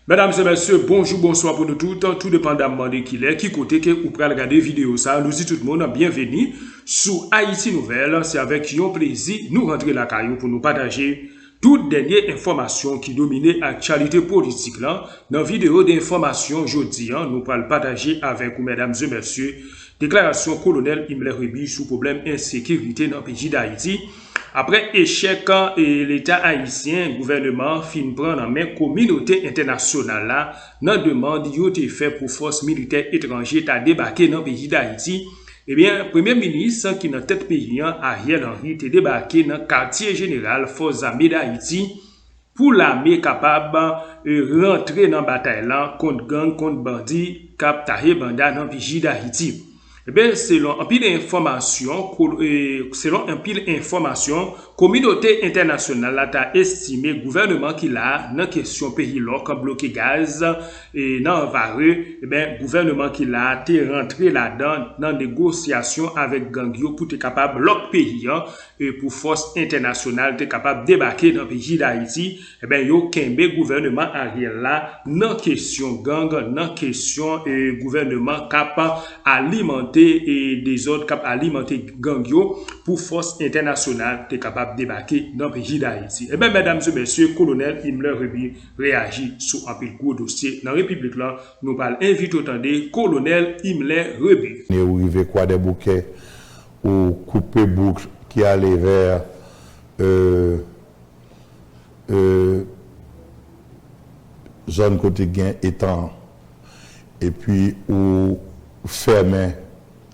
Mesdames et messieurs, bonjour, bonsoir pour nous toutes, tout dépendamment de qui est, qui côté que vous pouvez regarder vidéo ça. Nous dit tout le monde bienvenue sur Haïti Nouvelle. C'est avec un plaisir nous rentrer la caillou pour nous partager toutes dernières informations qui dominent l'actualité politique là. Dans la vidéo d'information aujourd'hui, nous allons partager avec vous, mesdames et messieurs, déclaration colonel Imler Rebi sur problème insécurité dans le pays d'Haïti. Après échec et l'État haïtien, gouvernement fin prendre en main communauté internationale là, dans demande yo te fait pour force militaire étrangère ta débarquer dans le pays d'Haïti. Eh bien, premier ministre qui dans tête pays Ariel Henry te débarqué dans quartier général forces armées d'Haïti pour l'armée capable rentrer dans bataille là contre gang contre bandit cap tahé banda dans le pays d'Haïti. Eh bien, selon un pile d'informations, communauté internationale a estimé gouvernement qui a dans question pays là comme bloqué gaz et dans Vareux, eh bien, gouvernement qui a été rentré là-dedans dans négociation avec Gangio pour être capable l'autre pays et pour force internationale être capable de débarquer dans le pays d'Haïti. Eh bien, yo kembe gouvernement Ariel là dans question gang, dans question gouvernement capable alimenter et des autres cap alimenter gangio pour force internationale est capable de débarquer dans le pays d'Haïti. Eh bien, mesdames et messieurs, colonel Imler Rebi réagit sur un peu gros dossier. Dans la République là, nous parlons invite autant colonel Imler Rebi. Nous arrivons quoi des bouquets ou couper boucle qui allait vers zone côté gain étant et puis ou fermer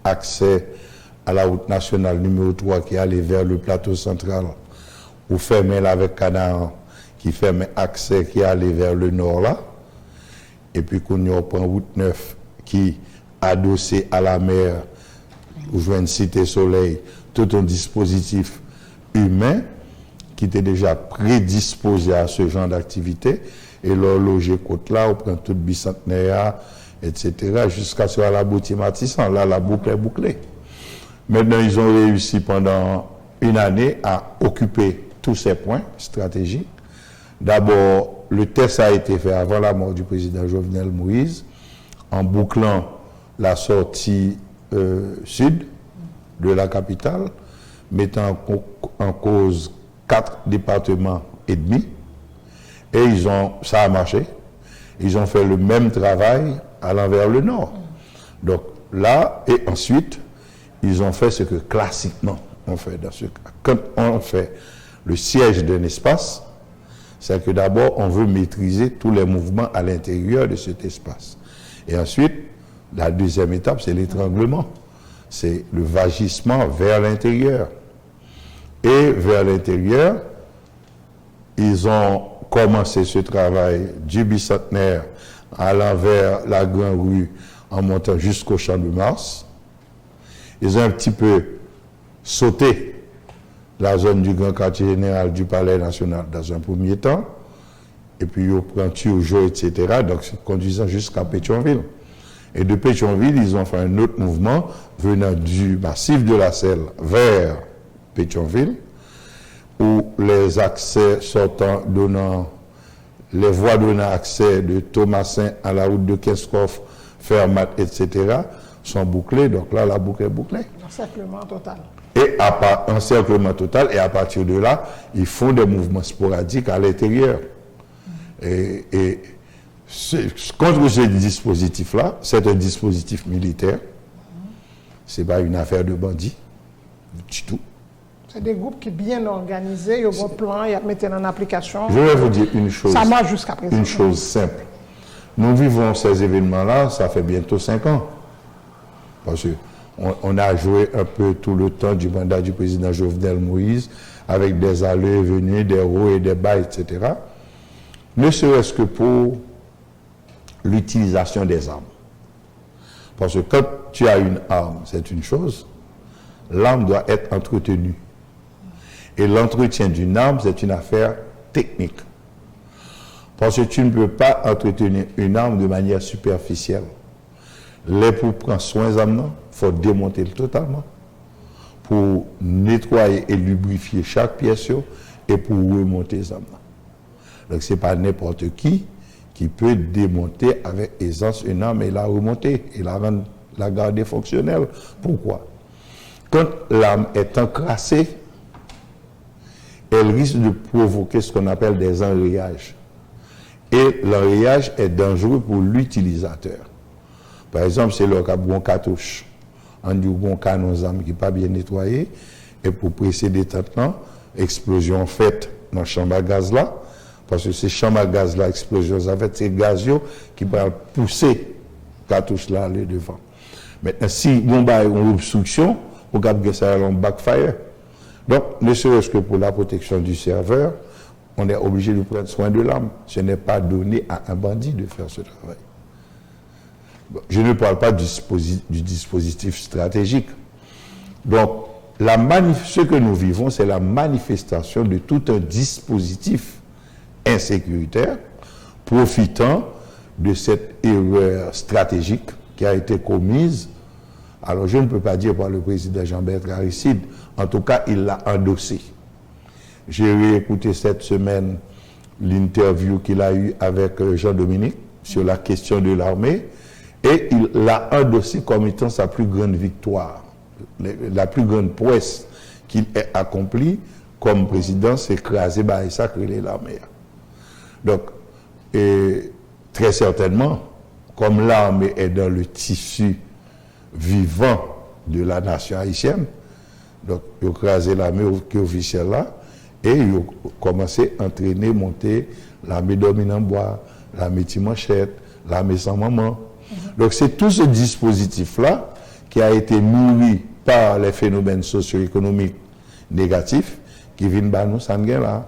accès à la route nationale numéro 3 qui allait vers le plateau central, ou fermer avec Canaan qui ferme accès qui allait vers le nord là, et puis qu'on y prend route 9 qui adossé à la mer, ou joint Cité Soleil, tout un dispositif humain qui était déjà prédisposé à ce genre d'activité, et l'horloger côte là, on prend tout bicentenaire, etc., jusqu'à ce que la boutique Matissan, là, la boucle est bouclée. Maintenant, ils ont réussi pendant une année à occuper tous ces points stratégiques. D'abord, le test a été fait avant la mort du président Jovenel Moïse, en bouclant la sortie sud de la capitale, mettant en cause 4 départements et demi. Et ça a marché. Ils ont fait le même travail allant vers le nord. Donc là, et ensuite, ils ont fait ce que classiquement on fait dans ce cas. Quand on fait le siège d'un espace, c'est que d'abord, on veut maîtriser tous les mouvements à l'intérieur de cet espace. Et ensuite, la deuxième étape, c'est l'étranglement. C'est le vagissement vers l'intérieur. Et vers l'intérieur, ils ont commencé ce travail du bicentenaire allant vers la Grande Rue en montant jusqu'au Champ de Mars. Ils ont un petit peu sauté la zone du Grand Quartier Général du Palais National dans un premier temps, et puis ils ont pris Turgeau, etc., donc conduisant jusqu'à Pétionville. Et de Pétionville, ils ont fait un autre mouvement venant du massif de la Selle vers Pétionville, où les accès sortant, les voies donnant accès de Thomasin à la route de Keskov, Fermat, etc., sont bouclées. Donc là, la boucle est bouclée. Encerclement total. Et encerclement total. Et à partir de là, ils font des mouvements sporadiques à l'intérieur. Et contre ce dispositif-là, c'est un dispositif militaire. Ce n'est pas une affaire de bandits, du tout. C'est des groupes qui sont bien organisés, ils ont un plan, ils mettent en application. Je vais vous dire une chose. Ça marche jusqu'à présent. Une chose simple. Nous vivons ces événements-là, ça fait bientôt 5 ans. Parce qu'on a joué un peu tout le temps du mandat du président Jovenel Moïse, avec des allées et venues, des hauts et des bas, etc. Ne serait-ce que pour l'utilisation des armes. Parce que quand tu as une arme, c'est une chose, l'arme doit être entretenue. Et l'entretien d'une arme, c'est une affaire technique. Parce que tu ne peux pas entretenir une arme de manière superficielle. Pour prendre soin des armes, il faut démonter totalement. Pour nettoyer et lubrifier chaque pièce et pour remonter les armes. Donc ce n'est pas n'importe qui qui peut démonter avec aisance une arme et la remonter et la garder fonctionnelle. Pourquoi? Quand l'arme est encrassée, elle risque de provoquer ce qu'on appelle des enrayages. Et l'enrayage est dangereux pour l'utilisateur. Par exemple, c'est le cas de cartouche. On dit bon canon d'armes qui n'est pas bien nettoyé, et pour précéder maintenant, explosion faite dans la chambre à gaz là, parce que ces chambres à gaz là, explosion, en fait, c'est gaz qui va pousser cartouche là aller devant. Maintenant, si on a une obstruction, on va ça un backfire. Donc, ne serait-ce que pour la protection du serveur, on est obligé de prendre soin de l'arme. Ce n'est pas donné à un bandit de faire ce travail. Bon, je ne parle pas du dispositif stratégique. Donc, ce que nous vivons, c'est la manifestation de tout un dispositif insécuritaire profitant de cette erreur stratégique qui a été commise. Alors, je ne peux pas dire par le président Jean-Bertrand Aristide, en tout cas, il l'a endossé. J'ai réécouté cette semaine l'interview qu'il a eue avec Jean-Dominique sur la question de l'armée et il l'a endossé comme étant sa plus grande victoire. La plus grande prouesse qu'il ait accomplie comme président, c'est écraser et sacrer l'armée. Donc, très certainement, comme l'armée est dans le tissu vivant de la nation haïtienne, donc, il a écrasé l'armée officielle là, et il a commencé à entraîner, monter l'armée dominant bois, l'armée Timanchette, l'armée sans maman. Donc, c'est tout ce dispositif-là qui a été nourri par les phénomènes socio-économiques négatifs qui viennent de nous, là.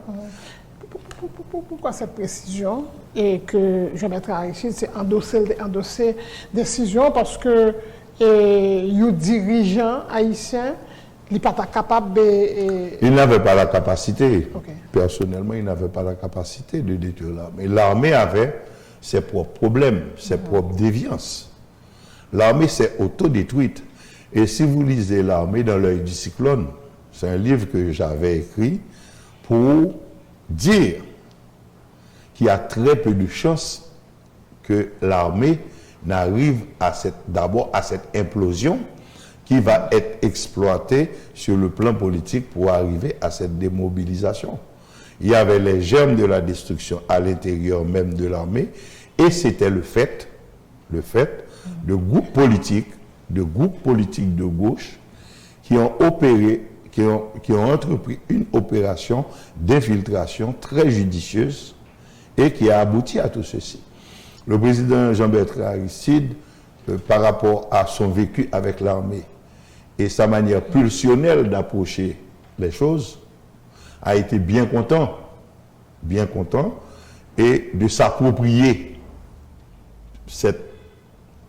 Pourquoi cette précision et que Jean-Bertrand Aristide s'est endossé décision parce que les dirigeants haïtiens il pas capable de... Il n'avait pas la capacité. Okay. Personnellement, il n'avait pas la capacité de détruire l'armée. L'armée avait ses propres problèmes, ses propres déviances. L'armée s'est autodétruite. Et si vous lisez L'armée dans l'œil du cyclone, c'est un livre que j'avais écrit pour dire qu'il y a très peu de chances que l'armée n'arrive d'abord à cette implosion qui va être exploité sur le plan politique pour arriver à cette démobilisation. Il y avait les germes de la destruction à l'intérieur même de l'armée, et c'était le fait de groupes politiques de gauche qui ont entrepris une opération d'infiltration très judicieuse et qui a abouti à tout ceci. Le président Jean-Bertrand Aristide, par rapport à son vécu avec l'armée, et sa manière pulsionnelle d'approcher les choses, a été bien content, et de s'approprier cette,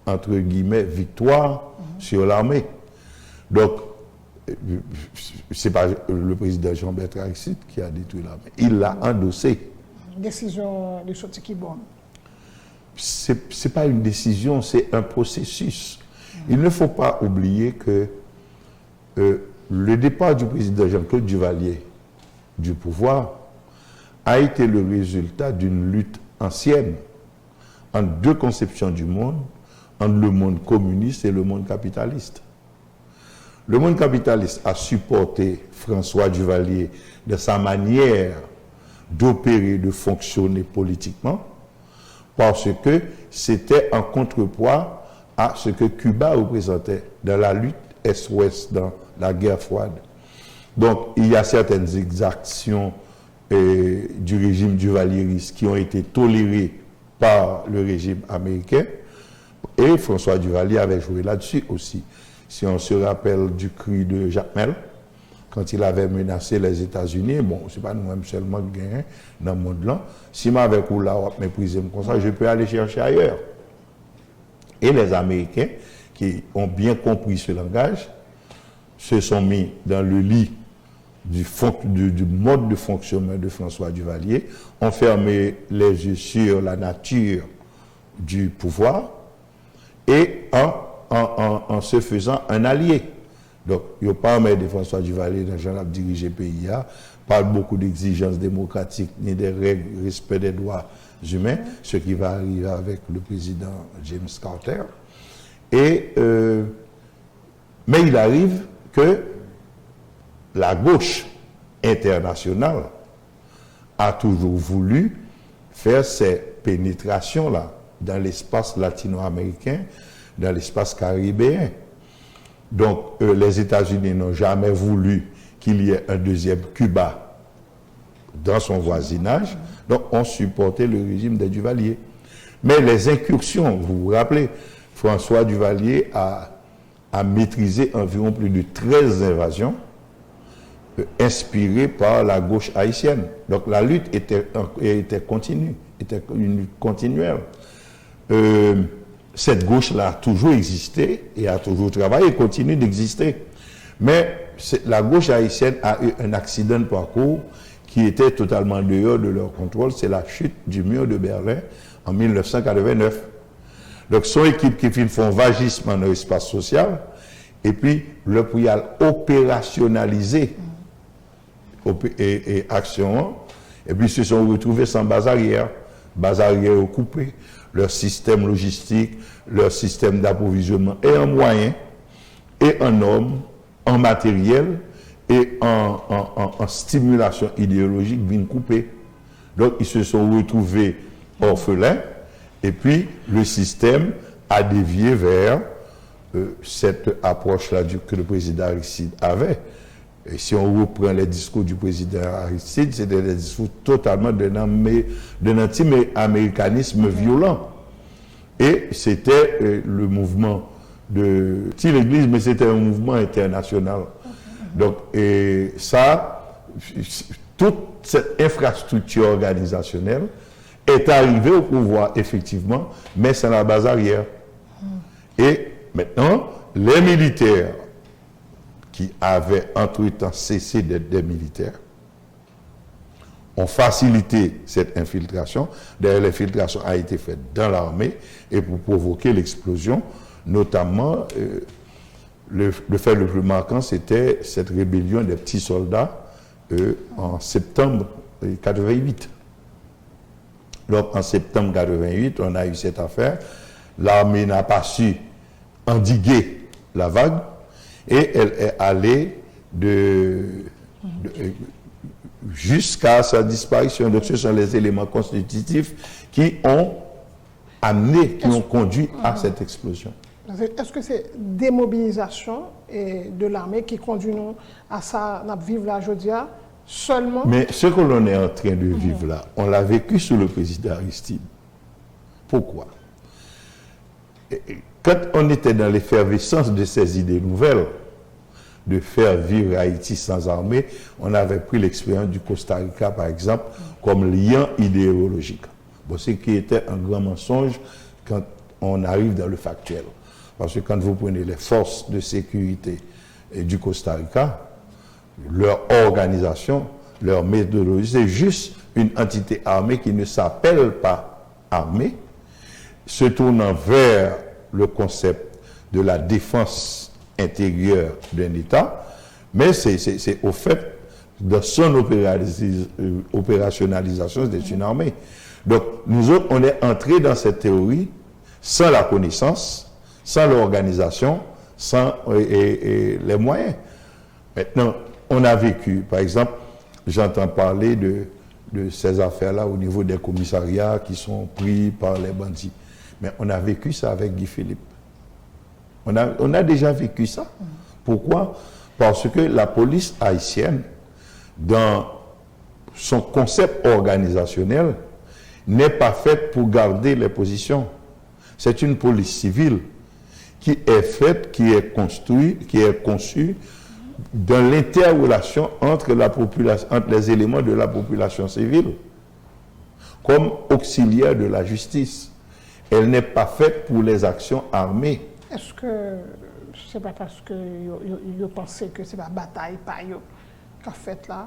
entre guillemets, victoire sur l'armée. Donc, ce n'est pas le président Jean-Bertrand Aristide qui a détruit l'armée, il l'a endossé. Décision de sortie qui est bonne. Ce n'est pas une décision, c'est un processus. Il ne faut pas oublier que le départ du président Jean-Claude Duvalier du pouvoir a été le résultat d'une lutte ancienne entre deux conceptions du monde, entre le monde communiste et le monde capitaliste. Le monde capitaliste a supporté François Duvalier de sa manière d'opérer, de fonctionner politiquement, parce que c'était en contrepoids à ce que Cuba représentait dans la lutte Est-Ouest, dans la guerre froide. Donc, il y a certaines exactions du régime duvalieriste qui ont été tolérées par le régime américain, et François Duvalier avait joué là-dessus aussi. Si on se rappelle du cri de Jacques Mel, quand il avait menacé les États-Unis, bon, ce n'est pas nous-mêmes seulement qui gagnons dans le monde là, si m'avec ou là, méprisé comme ça, je peux aller chercher ailleurs. Et les Américains, qui ont bien compris ce langage, se sont mis dans le lit du mode de fonctionnement de François Duvalier, ont fermé les yeux sur la nature du pouvoir et en se faisant un allié. Donc, il n'y a pas de François Duvalier dans le genre de diriger le pays, parle beaucoup d'exigences démocratiques, ni des règles, respect des droits humains, ce qui va arriver avec le président James Carter. Mais il arrive que la gauche internationale a toujours voulu faire ces pénétrations-là dans l'espace latino-américain, dans l'espace caribéen. Donc, les États-Unis n'ont jamais voulu qu'il y ait un deuxième Cuba dans son voisinage, donc on supportait le régime des Duvalier. Mais les incursions, vous vous rappelez, François Duvalier a maîtrisé environ plus de 13 invasions inspirées par la gauche haïtienne. Donc la lutte était continue, était une lutte continuelle. Cette gauche-là a toujours existé et a toujours travaillé et continue d'exister. Mais la gauche haïtienne a eu un accident de parcours qui était totalement dehors de leur contrôle, c'est la chute du mur de Berlin en 1989. Donc, son équipe qui font vagissement dans l'espace social, et puis le prial opérationnalisé et action, et puis se sont retrouvés sans base arrière coupé, leur système logistique, leur système d'approvisionnement et en moyens, et en hommes, en matériel, et en stimulation idéologique bien coupée. Donc, ils se sont retrouvés orphelins, et puis le système a dévié vers cette approche-là que le président Aristide avait. Et si on reprend les discours du président Aristide, c'était des discours totalement d'un anti-américanisme violent. Et c'était le mouvement de l'Église, mais c'était un mouvement international. Donc, et ça, toute cette infrastructure organisationnelle est arrivée au pouvoir, effectivement, mais c'est la base arrière. Et maintenant, les militaires qui avaient entre-temps cessé d'être des militaires ont facilité cette infiltration. D'ailleurs, l'infiltration a été faite dans l'armée et pour provoquer l'explosion, notamment... Le fait le plus marquant, c'était cette rébellion des petits soldats en septembre 88. Donc, en septembre 88, on a eu cette affaire. L'armée n'a pas su endiguer la vague et elle est allée jusqu'à sa disparition. Donc, ce sont les éléments constitutifs qui ont conduit à cette explosion. Est-ce que c'est démobilisation de l'armée qui conduit nous à ça, à vivre là aujourd'hui seulement? Mais ce que l'on est en train de vivre là, on l'a vécu sous le président Aristide. Pourquoi? Quand on était dans l'effervescence de ces idées nouvelles, de faire vivre Haïti sans armée, on avait pris l'expérience du Costa Rica, par exemple, comme lien idéologique. Bon, ce qui était un grand mensonge quand on arrive dans le factuel. Parce que quand vous prenez les forces de sécurité du Costa Rica, leur organisation, leur méthodologie, c'est juste une entité armée qui ne s'appelle pas armée, se tournant vers le concept de la défense intérieure d'un État, mais c'est au fait de son opérationnalisation, c'est une armée. Donc, nous autres, on est entrés dans cette théorie sans la connaissance, sans l'organisation, sans les moyens. Maintenant, on a vécu, par exemple, j'entends parler de ces affaires-là au niveau des commissariats qui sont pris par les bandits. Mais on a vécu ça avec Guy Philippe. On a déjà vécu ça. Pourquoi? Parce que la police haïtienne, dans son concept organisationnel, n'est pas faite pour garder les positions. C'est une police civile qui est faite, qui est construite, qui est conçue dans l'interrelation entre la population, entre les éléments de la population civile, comme auxiliaire de la justice. Elle n'est pas faite pour les actions armées. Est-ce que c'est pas parce que vous pensez que c'est la bataille par eux qu'a fait là?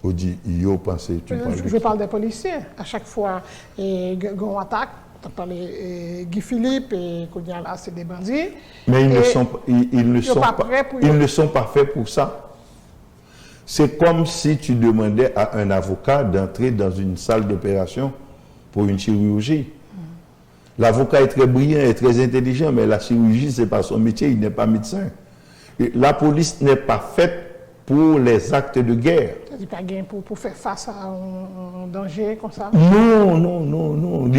Ou dit, yo pensez, je parle des policiers. À chaque fois, on attaque. Tu as parlé Guy Philippe et là, c'est des bandits. Mais ils ne sont pas faits pour ça. C'est comme si tu demandais à un avocat d'entrer dans une salle d'opération pour une chirurgie. L'avocat est très brillant, est très intelligent, mais la chirurgie, ce n'est pas son métier, il n'est pas médecin. Et la police n'est pas faite pour les actes de guerre. C'est pas gain pour faire face à un danger comme ça? Non.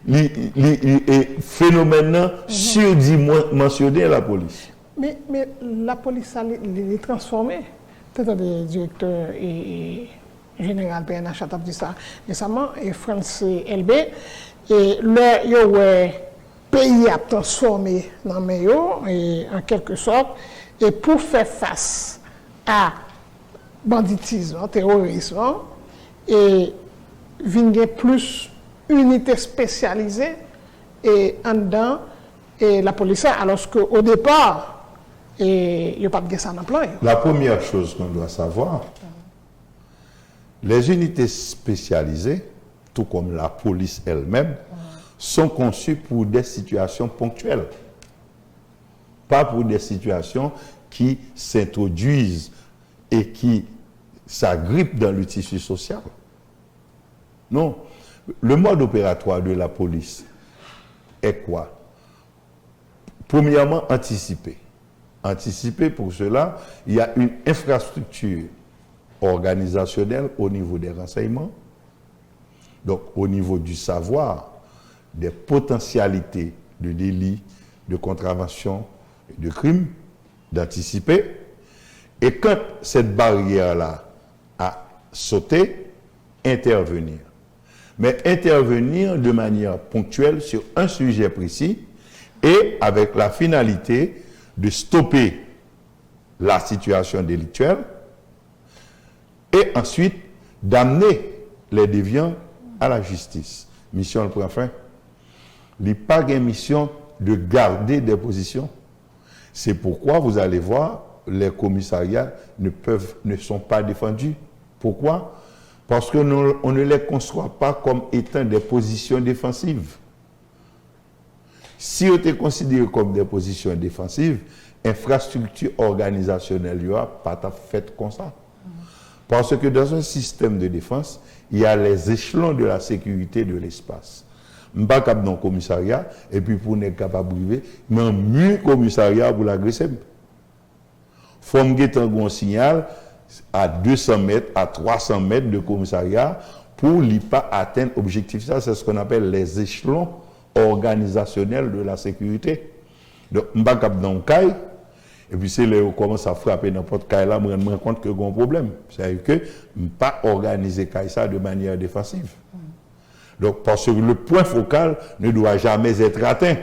Les phénomènes surdimensionnés la police. Mais la police, les transformée. Peut-être le directeur et général PNH a dit ça récemment, et France LB, et le pays a transformé dans le et en quelque sorte, et pour faire face à banditisme, terrorisme, et venir plus unité spécialisée et en dedans et la police, alors qu'au départ, il n'y a pas de ça dans le plan. La première chose qu'on doit savoir, les unités spécialisées, tout comme la police elle-même, sont conçues pour des situations ponctuelles, pas pour des situations qui s'introduisent et qui s'agrippent dans le tissu social. Non. Le mode opératoire de la police est quoi? Premièrement, anticiper. Anticiper, pour cela, il y a une infrastructure organisationnelle au niveau des renseignements, donc au niveau du savoir, des potentialités de délits, de contraventions, de crimes, d'anticiper. Et quand cette barrière-là a sauté, intervenir. Mais intervenir de manière ponctuelle sur un sujet précis et avec la finalité de stopper la situation délictuelle et ensuite d'amener les déviants à la justice. Mission le point fin. Il n'y a pas de mission de garder des positions. C'est pourquoi vous allez voir, les commissariats ne sont pas défendus. Pourquoi? Parce qu'on ne les conçoit pas comme étant des positions défensives. Si on est considéré comme des positions défensives, infrastructure organisationnelle, il n'y aura pas fait comme ça. Parce que dans un système de défense, il y a les échelons de la sécurité de l'espace. Je ne suis pas capable dans le commissariat, et puis pour ne pas privé, mais un mieux commissariat pour l'agresser. Il faut un signal à 200 mètres, à 300 mètres de commissariat pour ne pas atteindre l'objectif. Ça, c'est ce qu'on appelle les échelons organisationnels de la sécurité. Donc, je ne suis pas capable dans le cas, et puis c'est là où on commence à frapper n'importe quel cas, je me rends compte qu'il y a un problème. C'est-à-dire que je ne peux pas organiser ça de manière défensive. Donc, parce que le point focal ne doit jamais être atteint.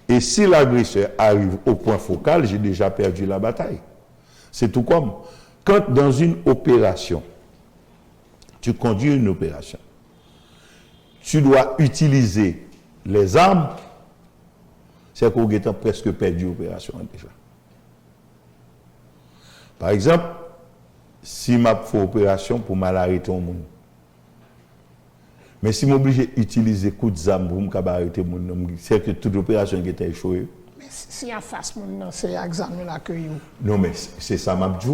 Et si l'agresseur arrive au point focal, j'ai déjà perdu la bataille. C'est tout comme quand dans une opération, tu conduis une opération, tu dois utiliser les armes, c'est qu'on a presque perdu l'opération déjà. Par exemple, si je fais une opération pour mal arrêter un monde, mais si je suis obligé d'utiliser coup de armes pour m'arrêter mon monde, c'est que toute opération qui était échouée. Mais si en face, c'est l'examen là que vous. Non, mais c'est ça, ma dit.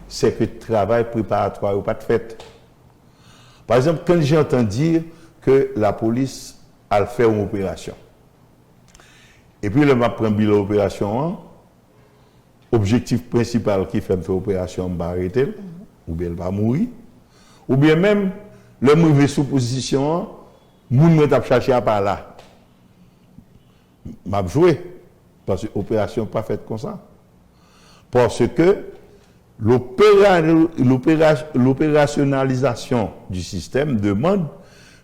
C'est que le travail préparatoire n'est pas fait. Par exemple, quand j'entends dire que la police a fait une opération, et puis le m'a prend bilan opération, objectif principal qui fait l'opération, va arrêter, ou bien elle va mourir, ou bien même le mauvais sous position, moun m'a cherché à par là. M'a joué parce que l'opération pas faite comme ça. Parce que l'opérationnalisation du système demande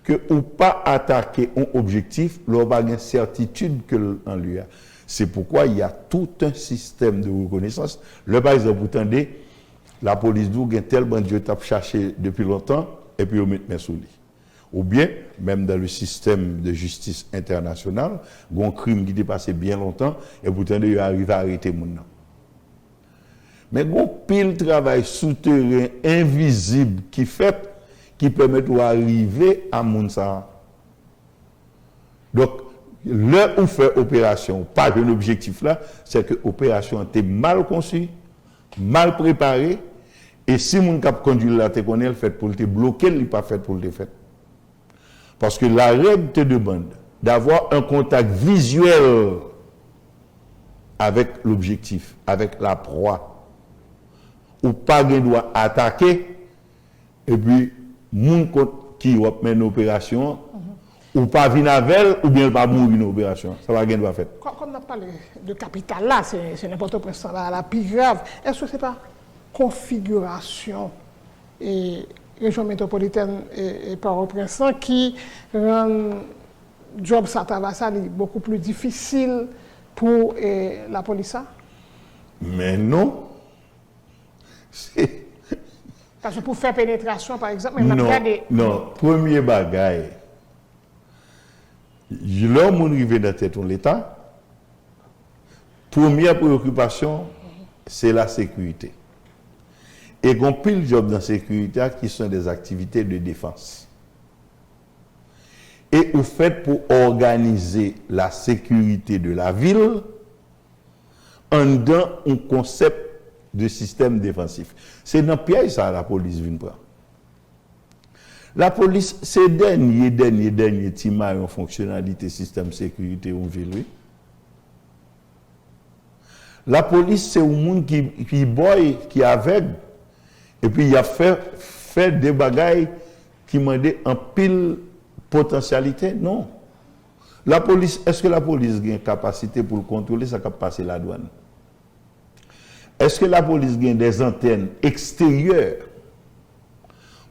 que ou pas attaquer un objectif, l'on a une certitude que en lui a. C'est pourquoi il y a tout un système de reconnaissance. Le par exemple, vous entendez, la police d'où a tel bandit tape cherché depuis longtemps et puis on met main sous lui. Ou bien, même dans le système de justice internationale, il y a un crime qui est passé bien longtemps et vous entendez, il arrive à arrêter mon nom. Mais il y a un pile travail souterrain, invisible, qui permet d'arriver à Mounsa. Donc, là où fait opération, pas un objectif là, c'est que l'opération était mal conçue, mal préparée, et si mon cap conduit là, te connaît, fait pour te bloquer, il n'est pas fait pour le faire. Parce que la règle te demande d'avoir un contact visuel avec l'objectif, avec la proie. Ou pas de doit attaquer, et puis, moun qui va mener une opération, ou pas venir avec elle, ou bien pas mourir une opération. Ça va gagner doit faire. Quand on a parlé de capitale là, c'est n'importe quoi, la plus grave. Est-ce que ce n'est pas configuration et région métropolitaine et Port-au-Prince qui rend le job Satavasali beaucoup plus difficile pour la police? Mais non. Parce que pour faire pénétration, par exemple, non, premier bagaille, l'homme arrivé dans tête de l'État, première préoccupation, c'est la sécurité. Et qu'on pile job dans la sécurité qui sont des activités de défense. Et au fait pour organiser la sécurité de la ville, en dans un concept de système défensif. C'est dans le piège ça la police vient prendre. La police, c'est dernier timar en fonctionnalité système sécurité ou ville. La police, c'est un monde qui boy, qui est aveugle. Et puis il a fait des bagailles qui m'ont dit en pile potentialité. Non. La police, est-ce que la police a une capacité pour le contrôler, ça peut passer la douane? Est-ce que la police a des antennes extérieures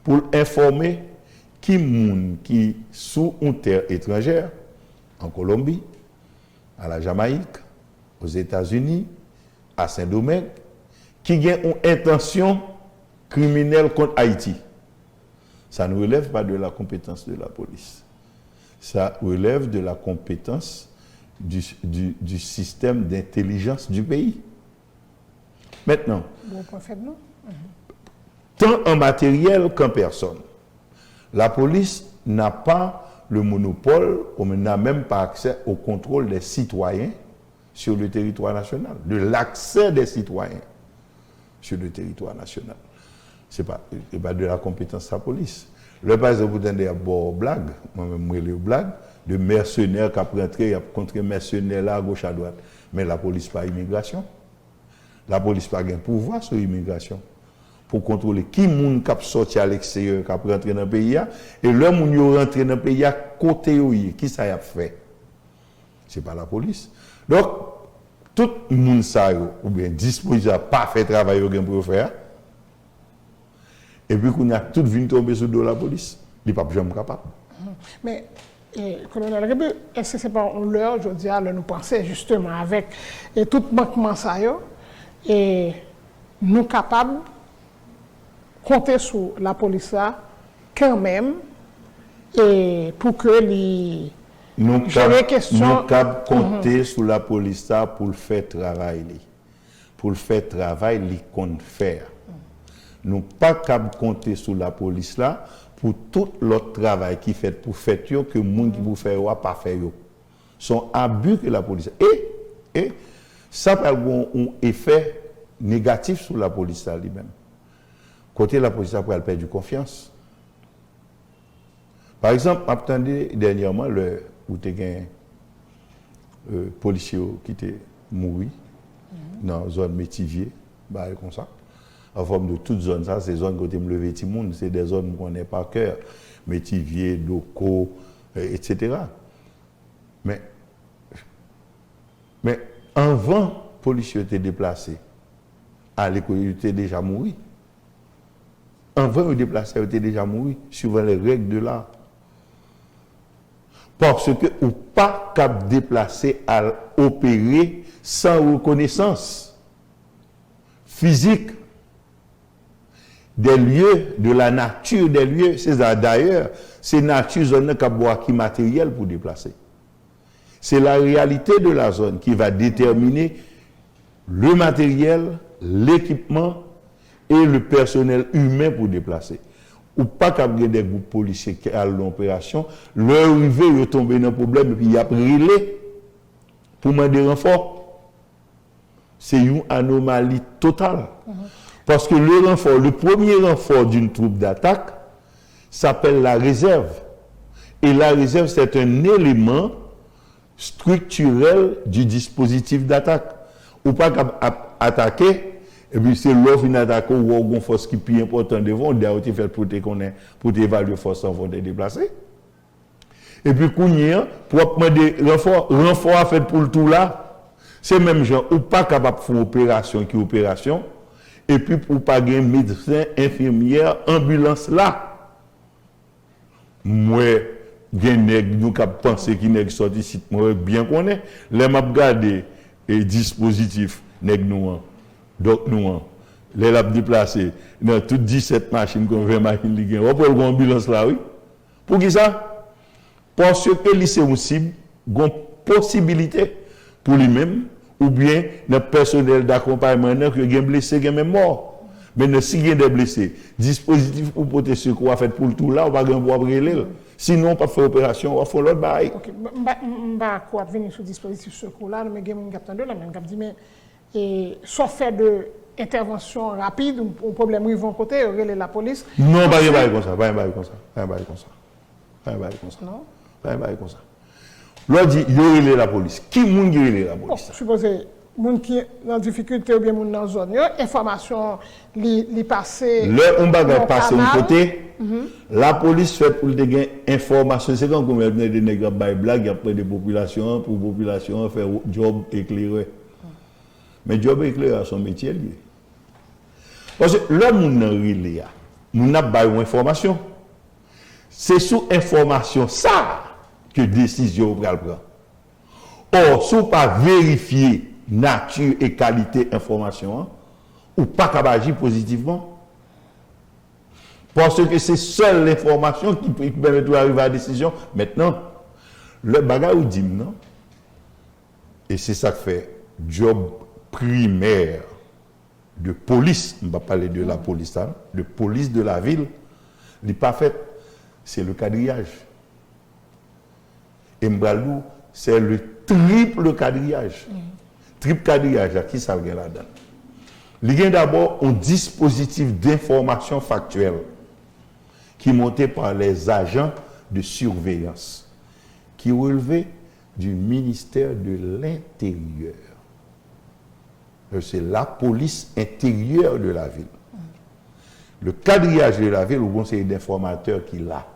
pour informer qui sous une terre étrangère, en Colombie, à la Jamaïque, aux États-Unis, à Saint-Domingue, qui a une intention criminelle contre Haïti? Ça ne relève pas de la compétence de la police. Ça relève de la compétence du système d'intelligence du pays. Maintenant, tant en matériel qu'en personne, la police n'a pas le monopole, ou n'a même pas accès au contrôle des citoyens sur le territoire national, de l'accès des citoyens sur le territoire national. Ce n'est pas de la compétence de la police. Le par exemple, vous avez des blagues, moi-même, je blagues, de mercenaires qui ont rentré, contre mercenaires là, à gauche, à droite. Mais la police pas immigration. La police n'a pas de pouvoir sur l'immigration pour contrôler qui moun k'ap sorti à l'extérieur, qui a rentré dans le pays, et l'homme moun yo rentré dans le pays, côté yoye, qui ça y a fait? Ce n'est pas la police. Donc, tout le monde ça, ou bien disposé à pas faire travail pour faire, et puis qu'on a tout venu tomber sur le dos de la police, il n'est pas jamais capable. Mais, colonel Rebu, est-ce que ce n'est pas l'heure, je dis, à nous penser justement avec tout manquement ça, et nous capables de compter sur la police là, quand même, et pour que les nous capables compter sur la police là pour le faire travail. Pour le faire travail, les compte faire. Nous pas capables compter sur la police là pour tout l'autre travail qui fait pour faire que les gens qui pour faire pas faire son abus que la police et ça a un effet négatif sur la police lui-même. Côté la police après elle perd du confiance. Par exemple, attendez dernièrement le où tu as un policier qui était mort dans la zone Métivier, bah comme ça. En forme de toute zone, ça, c'est zones côté me lever Timoun, c'est des zones qu'on n'est pas cœur, Métivier, Doko, etc. Mais avant, les policiers étaient déplacés. À l'école, ils étaient déjà morts. Avant, les déplacés étaient déjà morts, suivant les règles de l'art. Parce que ou pas cap déplacer à opérer sans reconnaissance physique des lieux, de la nature des lieux. C'est d'ailleurs, c'est nature zone qui matériel pour déplacer. C'est la réalité de la zone qui va déterminer le matériel, l'équipement et le personnel humain pour déplacer. Ou pas qu'il y ait des groupes policiers qui ont l'opération, leur arrivé, ils tombent dans un problème et puis il y a brûlé pour demander renfort. C'est une anomalie totale. Parce que le premier renfort d'une troupe d'attaque s'appelle la réserve. Et la réserve, c'est un élément structurel du dispositif d'attaque. Ou pas attaquer, et puis c'est l'offre une attaque ou une force qui est plus importante devant, d'ailleurs, tu fais pour évaluer force en vont te déplacer. Et puis, pour demander renfort à faire pour le tout là, c'est même genre, ou pas capable de faire opération qui opération, et puis pour pas gagner médecin, infirmière, ambulance là. Moi, nous pensons qu'il n'est sorti ici, moi, bien qu'on est, les m'a regardé et dispositifs, donc nous, les l'a déplacé dans toutes 17 machines, qu'on veut machines, on peut avoir ambulance là, oui. Pour qui ça? Parce que lycée ou cible, a une possibilité pour lui-même, ou bien le personnel d'accompagnement qui est blessé, qui est même mort. Mais si il y a des blessés, dispositif pour porter secours fait pour le tout là, on va pouvoir brûler. Sinon, on va pas faire opération, on va faire l'autre bail. Ok, je vais venir sur le dispositif secours là, mais je vais dire, mais soit fait de intervention rapide, ou problème où ils vont côté, la police. Non, pas comme ça, pas comme ça, pas comme ça. Non. Pas comme ça. L'on dit, il y a la police. Qui est la police? Bon, supposez, moun qui en difficulté ou bien moun dans zone, information li passé. Le on va passer de côté. La police fait pour le gain information. C'est quand on met des nègres blague après des populations pour population faire job éclairé. Mais job éclairé son métier lié. Parce que là moun nan relé a, moun n'a pas information. C'est sous information ça que décision pral prend. Or, si vous pas vérifier nature et qualité information, ou pas capable agir positivement. Parce que c'est seule l'information qui permet de arriver à la décision. Maintenant, le bagage ou dit non. Et c'est ça que fait job primaire de police, on va parler de la police, hein, de police de la ville, n'est pas fait. C'est le quadrillage. Et Mbralou, c'est le triple quadrillage. Triple quadrillage, à qui ça vient là-dedans? Il y a d'abord un dispositif d'information factuelle qui est monté par les agents de surveillance, qui est relevé du ministère de l'Intérieur. C'est la police intérieure de la ville. Le quadrillage de la ville, au conseil d'informateurs qu'il a,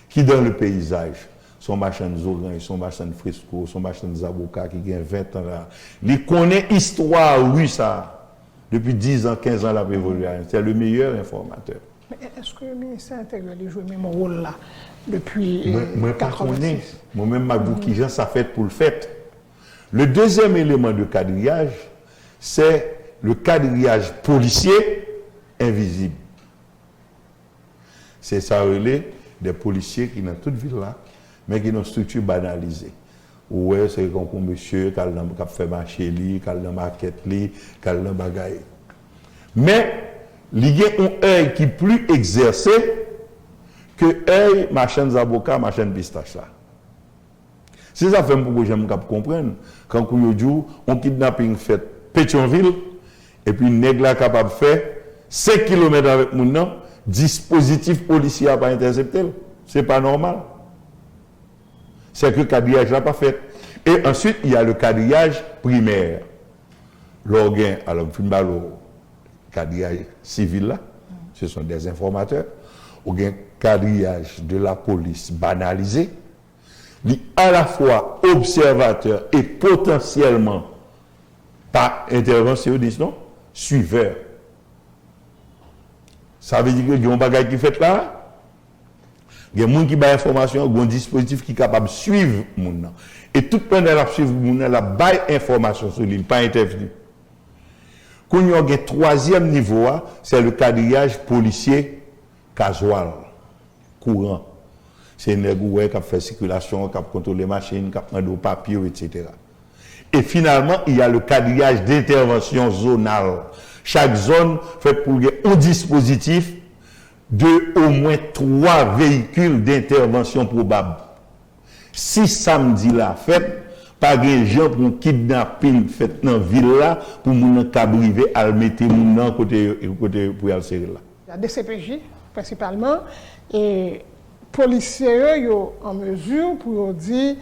qui dans le paysage, son machin Zoran, son machin Fresco, son machin Zaboka qui a 20 ans là. Il connaît l'histoire, oui, ça. Depuis 10 ans, 15 ans, la évolué. C'est le meilleur informateur. Mais est-ce que le ministère intérieur a joué même rôle là depuis moi, pas connais. Moi-même, ma qui ça fait pour le fait. Le deuxième élément de quadrillage, c'est le quadrillage policier invisible. C'est ça, des policiers qui dans toute ville là, mais qui ont une structure banalisée. Ouais, c'est comme monsieur qui a fait marcher, qui a fait maquette, qui a fait bagaille. Mais il y a un œil qui est plus exercé que l'œil machin Zaboka, machin pistache là. C'est ça fait pour que j'aime comprendre. Quand on kidnapping fait Pétionville, et puis nèg là capable de faire 5 km avec mon nom, dispositif policier n'a pas intercepté. Ce n'est pas normal. C'est que le quadrillage n'a pas fait. Et ensuite, il y a le quadrillage primaire. L'organe, alors, le quadrillage civil là, ce sont des informateurs. Le quadrillage de la police banalisé, à la fois observateur et potentiellement, par interventionniste, non, suiveur. Ça veut dire qu'il y a un bagage qui fait là. Il y a des gens qui ont des informations, il y a un dispositif qui est capable de suivre les gens. Et tout le monde a suivre les gens, il a des informations sur l'île, pas intervenu. Quand il y a un troisième niveau, c'est le quadrillage policier casual, courant. C'est les gens qui fait circulation, qui contrôle les machines, qui prend des papiers, etc. Et finalement, il y a le quadrillage d'intervention zonale. Chaque zone fait pour un dispositif de au moins 3 véhicules d'intervention probable. Si samedi là fait, pas de gens pour kidnapping fait dans la ville là, pour moun cabriver à mettre moun côté pour aller serrer là. La DCPJ principalement et policiers yo en mesure pour dire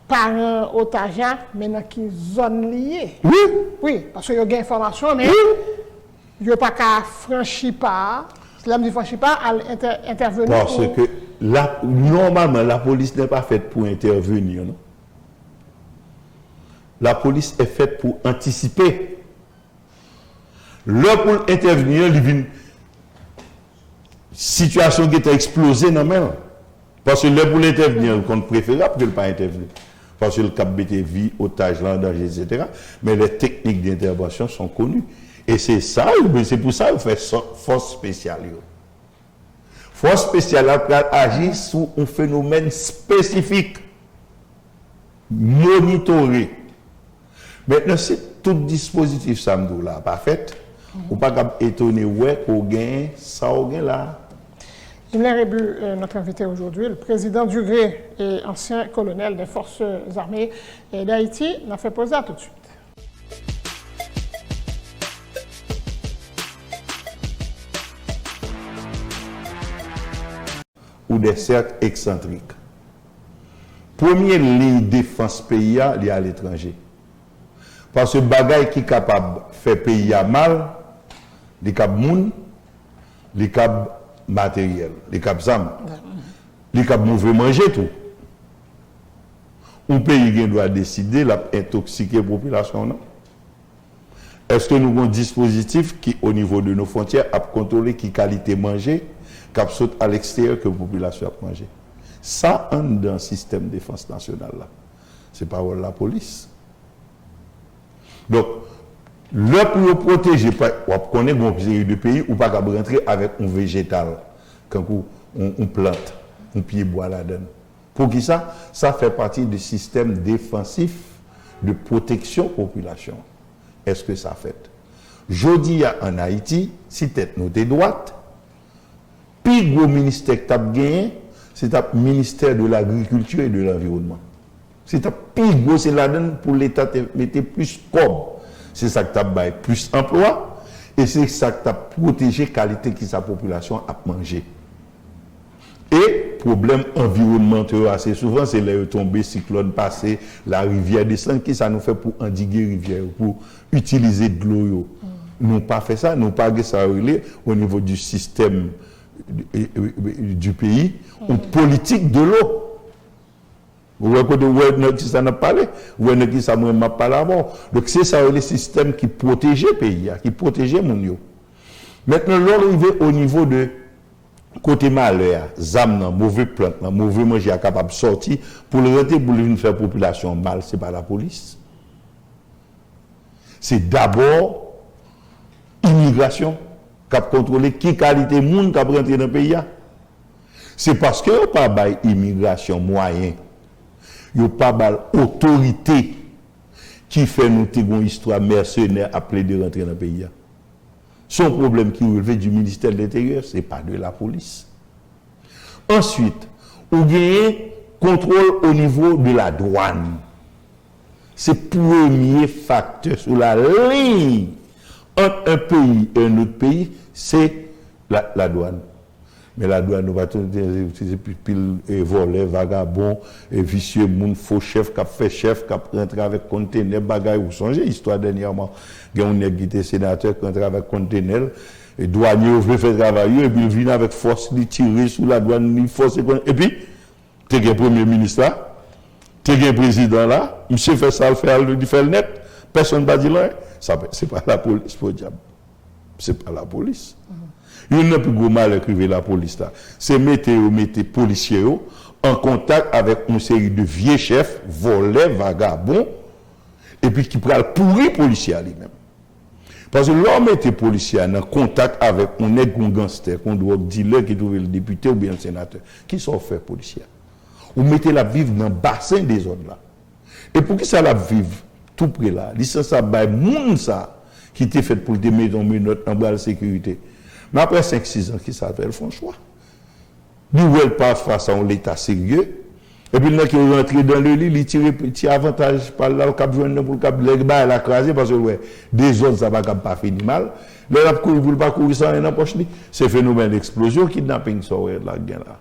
parents otages mais dans qui zone liée. Oui. Oui, parce que yo gain information mais yo pas qu'à franchir pas, cela me dit franchir pas à intervenir. Parce que normalement la police n'est pas faite pour intervenir, non? La police est faite pour anticiper. L'heure pour intervenir, il y a une situation qui est explosée dans même. Parce que l'heure pour intervenir, le compte préférable de ne pas intervenir. Parce que le cap BTV, otage, danger, etc. Mais les techniques d'intervention sont connues. Et c'est ça, c'est pour ça qu'on fait force spéciale. Force spéciale agit sur un phénomène spécifique, monitoré. Maintenant, si tout dispositif samedi là pas fait, on ne peut pas étonner qu'on gagne ça ou gagne là. Ghislain Rébu, notre invité aujourd'hui, le président Dugré et ancien colonel des forces armées d'Haïti, n'a fait poser à tout de suite. Ou des cercles excentriques. Première ligne de défense pays, il y a à l'étranger. Parce que bagaille qui est capable de faire pays à mal, les cap moun, les cap matériel, les cap zam, les cap mauvais manger tout. Un pays qui doit décider d'intoxiquer la population, non? Est-ce que nous avons un dispositif qui, au niveau de nos frontières, a contrôlé qui qualité manger, qui saute à l'extérieur que la population a mangé? Ça, on dans le système de défense nationale là. C'est pas la police. Donc, le pour protéger, on connaît une série de pays où pas rentrer avec un végétal, quand on plante, un pied bois là-dedans. Pour qui ça? Ça fait partie du système défensif de protection population. Est-ce que ça fait? Jodi en Haïti, si tête nous droite, puis gros ministère que tu as gagné, c'est le ministère de l'Agriculture et de l'Environnement. C'est le plus gros, c'est là-dedans pour l'État de mettre plus comme. C'est ça que tu as plus emploi et c'est ça que tu as protégé la qualité que sa population a mangé. Et problème environnemental assez souvent, c'est les retombées, cyclones passés, la rivière descend, qui ça nous fait pour endiguer la rivière, pour utiliser de l'eau. Nous n'avons pas fait ça, nous n'avons pas fait ça au niveau du système du pays, une politique de l'eau. Vous voyez qui ça n'a pas parlé, vous voyez qui ça m'a parlé avant. Donc c'est ça le système qui protège le pays, qui protège les gens. Maintenant, l'arrivée au niveau de côté malheur, zam, mauvais plante, mauvais manger capable de sortir pour le rentrer pour faire population mal, ce n'est pas la police. C'est d'abord immigration qui a contrôlé qui qualité de monde qui a rentré dans le pays. C'est parce que n'y a pas d'immigration moyen. Il n'y a pas d'autorité qui fait une histoire mercenaire appelée de rentrer dans le pays. Son problème qui relève du ministère de l'Intérieur, ce n'est pas de la police. Ensuite, on gagne contrôle au niveau de la douane. C'est le premier facteur sur la ligne entre un pays et un autre pays, c'est la douane. Mais la douane, nous va tout pile voler, vagabond, vicieux, moun, faux chef, qui a fait chef, qui a rentré avec conteneur, bagaille, vous songez, histoire dernièrement, il y a un qui était sénateur qui rentre avec conteneur, et douanier veut faire travailler, et puis il vient avec force, il tire sur la douane, il force, et puis, tu es le premier ministre là, tu es le président là, monsieur fait ça, il fait le net, personne ne va dire là, ce n'est pas la police, pour diable. Ce n'est pas la police. Il n'y a plus gros mal écrire la police là. C'est mettre policiers en contact avec une série de vieux chefs, voleurs, vagabonds, et puis qui prennent pourri policiers lui-même. Parce que l'homme met policiers en contact avec un gangster, un drug dealer qui trouve le député ou bien le sénateur, qui sont faits policiers. Vous mettez la vivre dans le bassin des zones là. Et pour qui ça la vive tout près là, licence ça bail moun ça qui était fait pour te mettre en menotte en bas de sécurité. Mais après 5-6 ans, qui s'appelle, font choix. Nous veulent pas face à l'État sérieux. Et puis, ils sont rentrés dans le lit, ils tirent petit avantage par là, pour le cap, les bas, la crasé, parce que, ouais, des autres, ça va pas finir mal. Les rap courir, vous pas courir sans rien dans poche, c'est phénomène d'explosion, kidnapping, ça, ouais, là, là.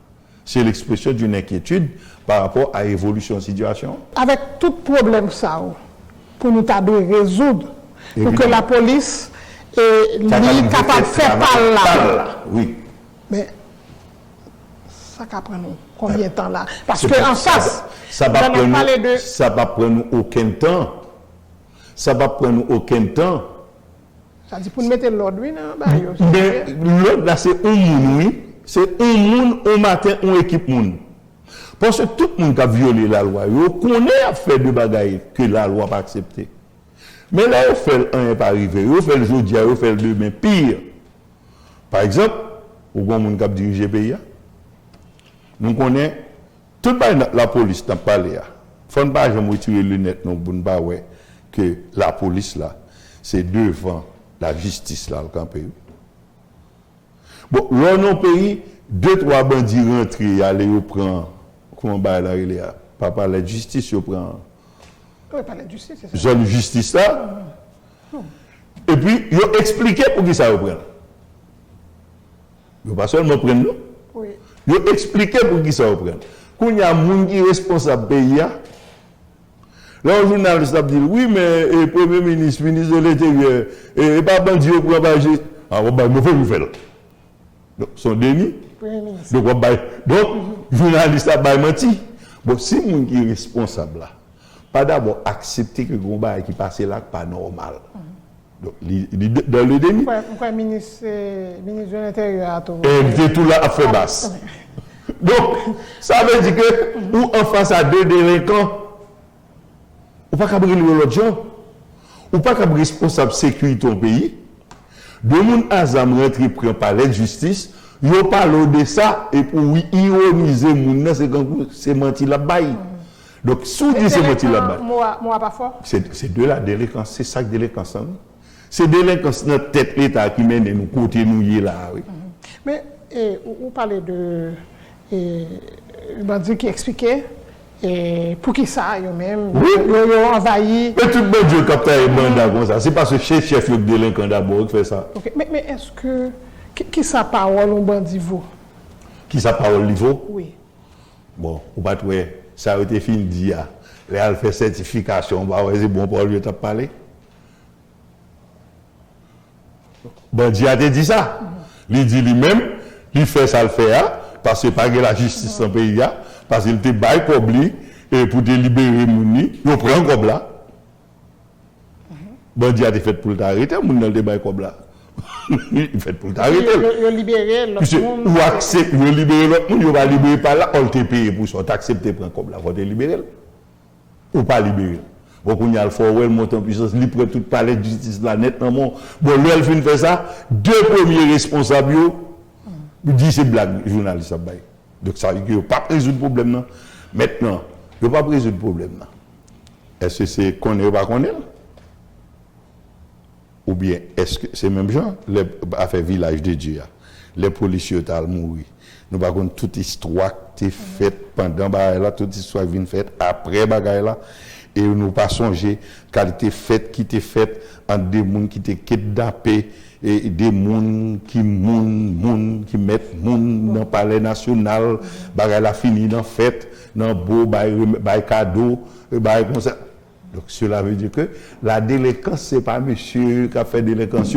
C'est l'expression d'une inquiétude par rapport à l'évolution de la situation. Avec tout problème ça, pour nous résoudre, pour que la police est capable de faire par là. Oui. Mais ça va prendre combien de temps là? Parce qu'en face, ça va prendre aucun temps. Ça va prendre aucun temps. Ça dit pour nous mettre l'ordre, oui, non? Mais l'ordre là, c'est un monde, oui. C'est un monde, un matin, une équipe monde. Parce que tout le monde qui a violé la loi, il connaît à faire des bagailles que la loi n'a pas accepté. Mais là, il fait un pas arrivé, il fait le jeudi, il fait le demain, pire. Par exemple, au grand monde qui a dirigé le pays, nous connaissons tout la police n'a pas parlé. Il ne faut pas retirer les lunettes pour ne pas voir que la police là, c'est devant la justice là, le camp pays. Bon, dans nos pays, 2-3 bandits rentrés, aller au prendre, comment va aller là, pas par la justice, au prend. Oui, par la justice, c'est ça. Zone justice là. Et puis, ils ont expliqué pour qui ça reprend. Ils ne pas seulement prendre nous. Oui. Ils ont expliqué pour qui ça reprend. Quand il y a un monde qui est responsable pays, là, le journaliste a dit oui, mais le Premier ministre, ministre de l'Intérieur, et pas bandit pour pas agir. Ah, on va faire faire. Donc, son déni. Donc, le journaliste a menti. Bon, si le monde qui est responsable là, pas d'abord accepter que le combat qui passe là, pas normal. Donc, dans le déni. Pourquoi le ministre de l'Intérieur a tout. Et tout là a fait basse. Donc, ça veut dire que, ou en face à deux délinquants, ou pas qu'à brûler l'autre gens, ou pas qu'à responsable sécurité au pays, deux monde azam rentré pris par la justice, ils parlent de ça, et pour ironiser moun, c'est quand c'est menti là-bas. Donc, sous dit c'est menti là-bas. Moi, pas fort. C'est de la délinquance, c'est ça que délinquance. C'est délinquance notre tête l'État qui mène nous côté nous y là. Oui. Mais, vous parlez de bandit qui expliquait. Et pour qui ça, eux-mêmes, ils ont envahi. Mais tout le monde dit capitaine Banda comme ça. C'est parce que chef de délinquant d'abord qui fait ça. Okay. Mais est-ce que. Qui sa parole au bandit vaut? Qui sa parole niveau? Oui. Bon, ou pas tout, ça a été fini d'hier. Là, elle fait certification. Bah, ouais, c'est bon pour lui, tu as parlé. Bandit a dit ça. Il dit lui-même, il fait ça le faire, parce que pas que la justice dans le pays. Parce qu'il te bail comme lui, et pour te libérer Mouni, il prend comme là. Bandit a été fait pour t'arrêter, Mouni a été bail comme là. Il fait pour t'arrêter. Il libéré l'autre monde. Ou accepte, il libérer l'autre monde, il va libérer par là, on te paye pour ça. Tu acceptes de prendre comme là, il faut te libérer. Ou pas libérer. Donc, on y a le fort, il monte en puissance, il prend tout palais de justice là, nettement. Bon, lui, elle fait faire ça, deux premiers responsables, il dit c'est blague, journaliste. Donc ça veut dire qu'il n'y a pas résoudre le problème. Non? Maintenant, il n'y a pas résoudre le problème. Est-ce que c'est qu'on est ou pas qu'on est? Ou bien est-ce que c'est même gens, les affaires village de Dieu, les policiers ont mouru. Nous avons toute histoire qui est faite pendant là, toute histoire qui est faite après là, et nous pas songer qualité faite qui était faite entre des gens qui étaient kidnappés et des gens qui mettent moun dans le palais national, bagay la fini dans fête, dans beau bay cadeau, bay comme ça. Donc cela veut dire que la délinquance c'est pas monsieur qui a fait délinquance.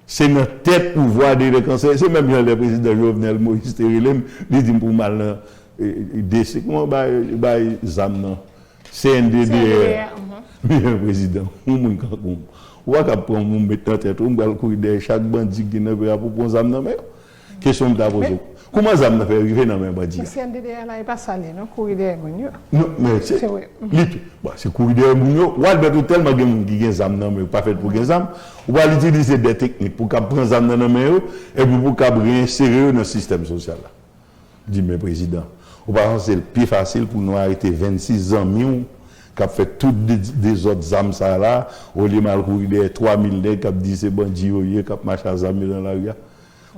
C'est notre tête pour voir délinquance. C'est même le président Jovenel Moïse Terilem, il dit pour mal DC comment bay zam nan CNDDR. Bien président, moun kankou. Ou à prendre mon mettre en tête, on va courir derrière chaque bandit qui n'a pas pour prendre zam nan mais question de poser. Comment zam nan fait arriver dans même bandit? C'est un DDR là, il pas salé non, courir derrière moun yo. Non, mais c'est vrai. C'est courir derrière moun yo. Ou albe tellement de moun qui gen zam nan mais pas fait pour gen zam, ou va utiliser des techniques pour prendre zam nan mais et pour réinsérer dans le système social là. Dit mes président, ou par c'est le plus facile pour nous arrêter 26 ans mieux qui a fait toutes des autres âmes ça là, au lieu mal courir des 3000 nèg qui a dit c'est bandit qui a marché à zam dans la rue.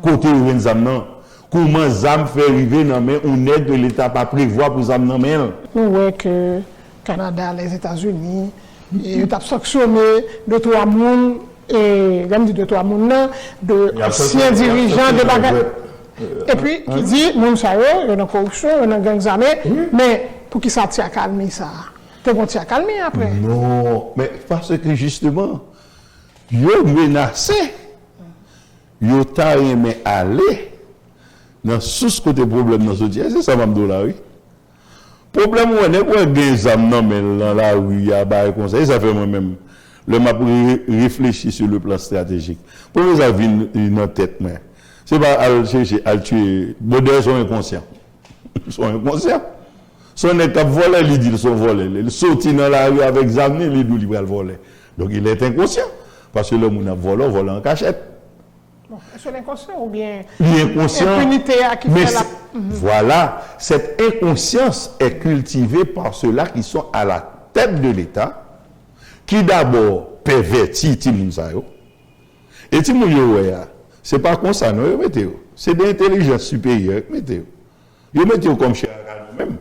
Côté où zam nan, comment zam fait arriver dans mais on aide de l'état pas prévoir pour zam nan mais. Nous voyons que Canada, les États-Unis, ils ont sanctionné de trois monde et même de trois monde de anciens dirigeants de bagarre. Et puis, qui dit, moun sa yo, il y a une corruption, il y a une gang armée, mais pour qui ça t'a calmé ça? T'es bon, t'as calmé après? Non, mais parce que justement, yo menacé, yo t'a aimé aller dans sous côté problème dans ce c'est ça m'a dit là, oui. Problème où on est quoi des âmes non mais dans la rue il y a bail comme ça fait moi-même le m'a réfléchir sur le plan stratégique pour nous avoir une tête mais c'est pas à chercher à tuer modèles sont inconscients son est cap voler il dit son voler il sorti dans la rue avec zam il dit il va voler donc il est inconscient parce que le monde a volé en cachette. Bon, est-ce l'inconscient ou bien l'inconscient l'impunité à qui fait la... Voilà, cette inconscience est cultivée par ceux-là qui sont à la tête de l'État, qui d'abord pervertit Timounsayo. Et Timounsayo, c'est pas comme ça, non, c'est de l'intelligence supérieure, ils mettent comme chez nous-mêmes.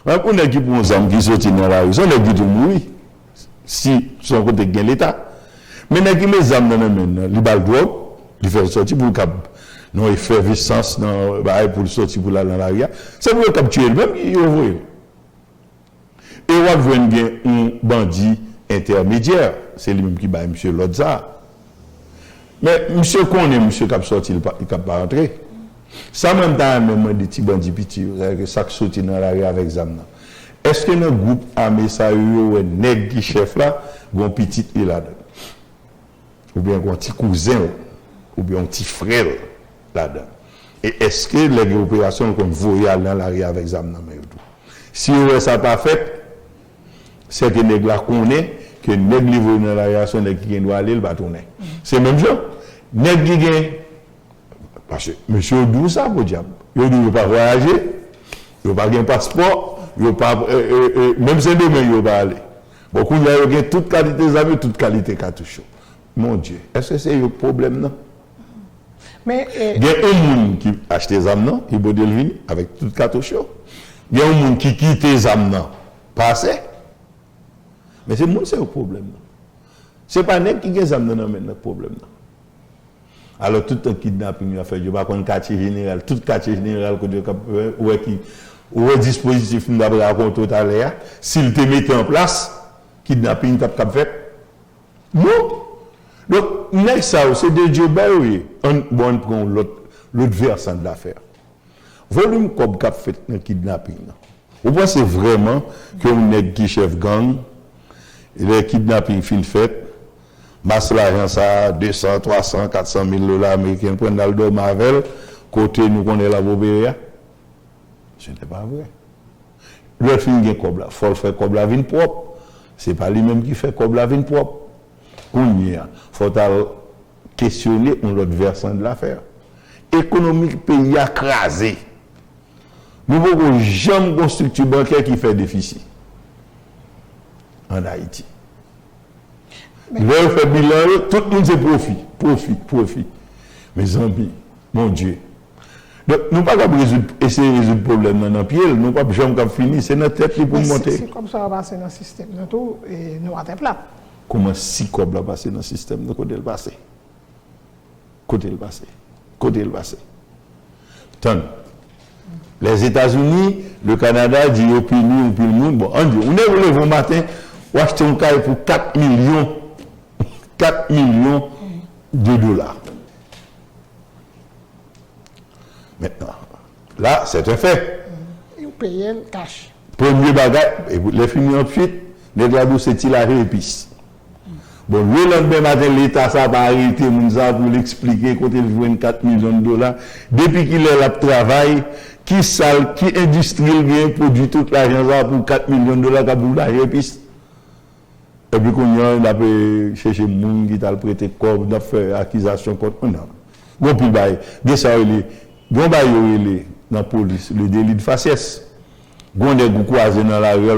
On a qui pour nous qui sortent dans la rue, on a qui mourir si son côté gagne l'État. Mais qui met les âmes dans le même, les balles drogue, il fait sortir pour le cap non effervescence pour sortir pour la dans la rue c'est pour le capturer même il ouvre et on voit un bandit intermédiaire c'est lui même qui bat monsieur Lodza mais monsieur connaît monsieur cap sorti il cap pas rentrer ça même temps même des petits bandits petits que ça sorti dans la rue avec zamna est-ce que dans groupe armé ça yo nèg qui chef là gon petit là ou bien un petit cousin ou bien un petit frère là-dedans. Et est-ce que les opérations qu'on voyait dans la rue avec Zamna si ça n'a pas fait, c'est que les gens connaissent que les gens dans la rue qui doit aller, il va tourner. C'est même chose. Les gens parce que monsieur d'où ça pour diable. Il ne pas voyager, il n'a pas de passeport, il pas même si demain il va aller. Beaucoup il y a toute qualité d'amis, toute qualité cartouche. Mon Dieu, est-ce que c'est un problème non? Mais il y a un monde qui achète des âmes, il peut venir avec toute cartouche. Il y a un monde qui quitte les âmes, passé. Mais c'est monde, c'est un problème. Ce n'est pas net qui a des âmes, mais le problème. Alors, tout un kidnapping, a fait, je ne sais pas un quartier général, tout quartier général, où est dispositif, nous avons raconté tout à l'heure, s'il te mettait en place, kidnapping, cap fait. Non. Donc, c'est de Dieu, on prend l'autre versant de l'affaire. Volume comme cap fait un kidnapping. Vous pensez vraiment qu'on est qui chef gang, le kidnapping fin fait, masse l'argent ça, 200, 300, 400 000 $ américains, pour Naldo Marvel, côté nous connaissons la Bobéria. Ce n'est pas vrai. L'autre fin gagne comme là, il faut faire comme la vie propre. Ce n'est pas lui-même qui fait comme la vie propre. Il faut questionner l'autre versant de l'affaire. Économique pays écrasé. Nous n'avons jamais une structure bancaire qui fait déficit en Haïti. Le fait bilan, tout le monde c'est profit. Mes amis, mon Dieu. Donc, nous ne pouvons pas essayer de résoudre le problème dans notre pied, nous ne pouvons pas jamais finir, c'est notre tête qui peut monter. C'est comme ça, on va passer dans le système. Nous avons un plat. Comment si comme la passer dans le système de côté le passé. Côté le passé. Tant. Les États-Unis, le Canada, dit au pays nous, le monde. Bon, on dit, on est levé le matin, on achète un caille pour 4 millions de dollars. Maintenant, là, c'est un fait. Et vous payez le cash. Premier bagage, les filles ensuite, les gars c'est il a épice. Bon, le lendemain matin, l'État ça va arrêter pour l'expliquer quand il joue 4 millions de dollars. Depuis qu'il est là pour travail, qui industrie il produit toute l'argent pour 4 millions de dollars pour la épice. Et puis qu'on a cherché des gens qui t'a prêté corps, qui a fait accusation contre nous. Bon, puis de ça, il dans la police, le délit de faciès. Bon, des gens croisés dans la rue,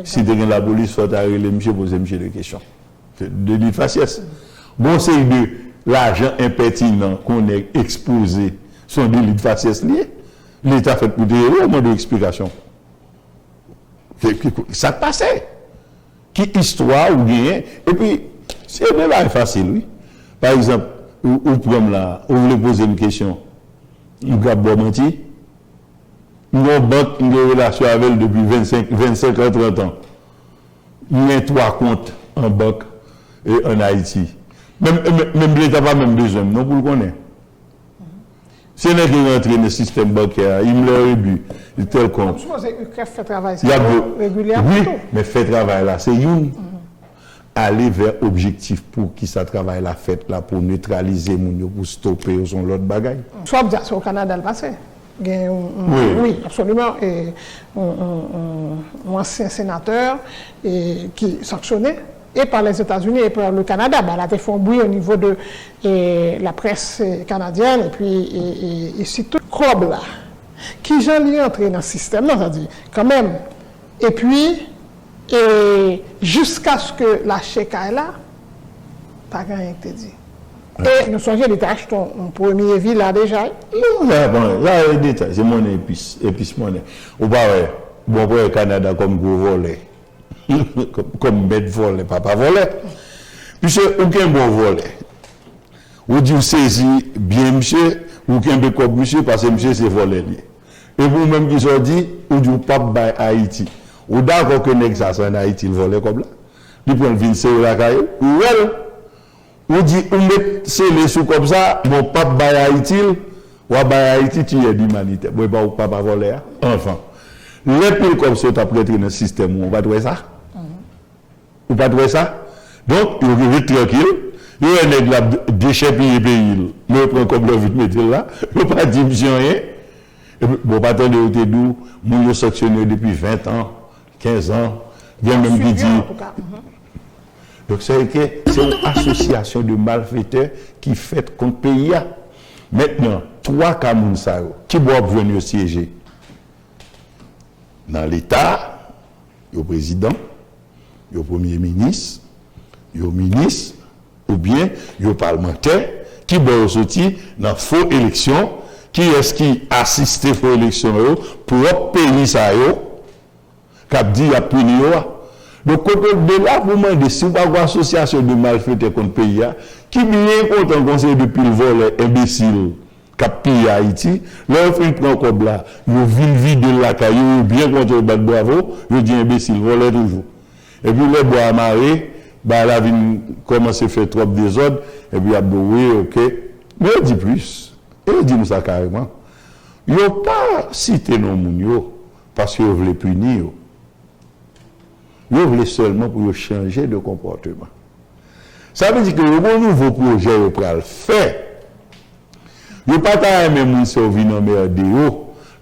si tu la police, il faut poser des questions. Délit de faciès. Bon, c'est de l'argent impertinent qu'on est exposé, son délit de faciès lié. L'État fait pour des héros, de explication. Ça passait. Qui histoire ou bien. Et puis, c'est un débat facile, oui. Par exemple, ou prendre là, ou voulez poser une question. Vous avez bon menti. Nous avons une relation avec elle depuis 25 ans, 30 ans. Il y a 3 comptes en banque et en Haïti. Même l'État n'a pas même besoin, non, pour le connaître. Si on est rentré dans le système bancaire, il me l'a rebu, tel compte. Je pense que UCREF fait travail régulièrement. Oui, mais fait travail là, c'est une. Aller vers objectif pour qui ça travaille la fête là, pour neutraliser mon pour stopper son l'autre bagaille. Soit bien, c'est au Canada le passé. Oui, absolument. Et un ancien sénateur qui sanctionnait, et par les États-Unis et par le Canada, elle a fait un bruit au niveau de la presse canadienne, et puis ici, tout Krob là, qui j'en ai entré dans le système, non, c'est-à-dire, quand même. Et puis, jusqu'à ce que la chèque est là, pas rien que tu dis. Et nous songeons d'état acheter un premier vie là déjà. Non, là, le détail, c'est mon épice monnaie. Ou pas, bon, pour le Canada comme gros volet. Comme bête volet, papa volet. Puisque aucun bon volet. Ou dit, saisit bien monsieur, ou aucun peu comme monsieur, parce que monsieur, c'est volet. Et vous-même qui sont dit, ou dit, pas by Haïti. Ou d'accord que ça, c'est en Haïti, le volet comme là. Il prend le vin, c'est la caillou. Ou dit, ou met les sous comme ça, mon pape by Haïti, ou à Haïti, tu es d'humanité. Bon, pas ou papa voler, enfin. Les pires comme ça, tu as prêté dans le système, on va trouver ça. Ou pas trouver ça. Donc, il est tranquille. Il y a un nègre déchet pays. Mais il prend comme le vide, mettre là. Il ne pas dire rien. Bon, pas attendre, il était doux. Nous sanctionné depuis 20 ans, 15 ans. Il y a même qui dit. Donc, c'est une association de malfaiteurs qui fait contre le pays. Maintenant, 3 Cameroun qui doivent venir siéger dans l'État, le président, le premier ministre, le ministre, ou bien le parlementaire, qui doivent sortir dans faux élections, qui est-ce qui assiste aux faux élections pour le pays, qui a dit à punir. Donc, de là, vous demandez si vous avez une association de malfaiteurs contre le pays, qui bien contre un conseil depuis le vol imbécile, qui a pillé Haïti, leur fait prend comme là, ils vivent de la caillou, bien contre le bas de bravo, ils disent imbécile, volez toujours. Et puis, les bois amarrés, la vie commence à faire trop de désordre, et puis, il a dit oui, ok. Mais il dit plus, il dit nous ça carrément. Ils n'ont pas cité nos mounios parce qu'ils voulaient punir. Ils voulaient seulement pour changer de comportement. Ça veut dire que le nouveau projet pour le faire, il n'y a pas de même qui sont venus en merde.